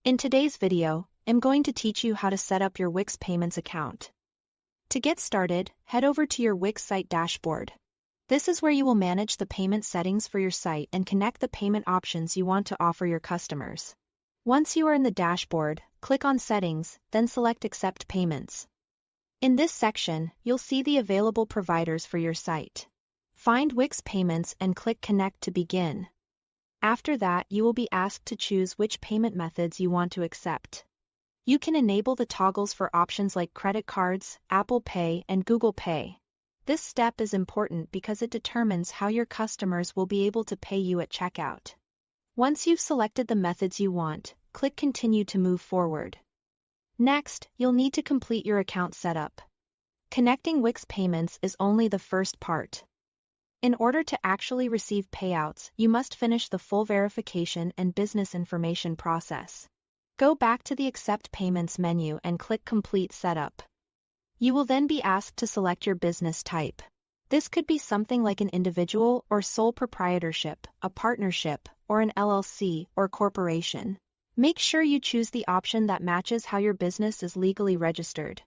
In today's video, I'm going to teach you how to set up your Wix Payments account. To get started, head over to your Wix site dashboard. This is where you will manage the payment settings for your site and connect the payment options you want to offer your customers. Once you are in the dashboard, click on Settings, then select Accept Payments. In this section, you'll see the available providers for your site. Find Wix Payments and click Connect to begin. After that, you will be asked to choose which payment methods you want to accept. You can enable the toggles for options like credit cards, Apple Pay, and Google Pay. This step is important because it determines how your customers will be able to pay you at checkout. Once you've selected the methods you want, click Continue to move forward. Next, you'll need to complete your account setup. Connecting Wix Payments is only the first part. In order to actually receive payouts, you must finish the full verification and business information process. Go back to the Accept Payments menu and click Complete Setup. You will then be asked to select your business type. This could be something like an individual or sole proprietorship, a partnership, or an LLC or corporation. Make sure you choose the option that matches how your business is legally registered,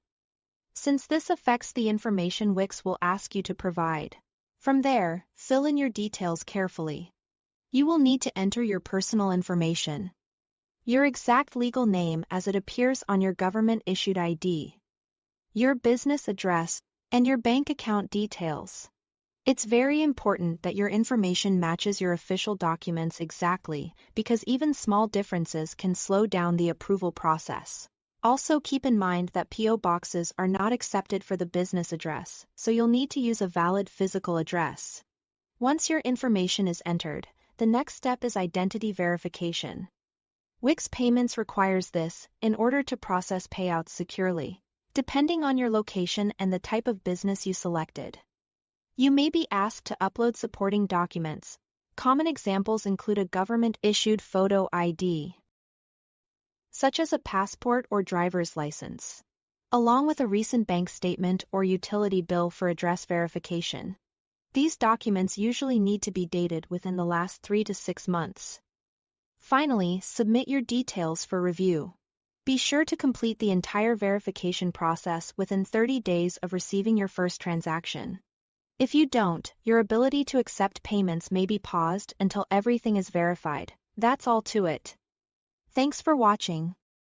since this affects the information Wix will ask you to provide. From there, fill in your details carefully. You will need to enter your personal information, your exact legal name as it appears on your government-issued ID, your business address, and your bank account details. It's very important that your information matches your official documents exactly, because even small differences can slow down the approval process. Also keep in mind that P.O. boxes are not accepted for the business address, so you'll need to use a valid physical address. Once your information is entered, the next step is identity verification. Wix Payments requires this in order to process payouts securely, depending on your location and the type of business you selected. You may be asked to upload supporting documents. Common examples include a government-issued photo ID, such as a passport or driver's license, along with a recent bank statement or utility bill for address verification. These documents usually need to be dated within the last 3 to 6 months. Finally, submit your details for review. Be sure to complete the entire verification process within 30 days of receiving your first transaction. If you don't, your ability to accept payments may be paused until everything is verified. That's all to it. Thanks for watching.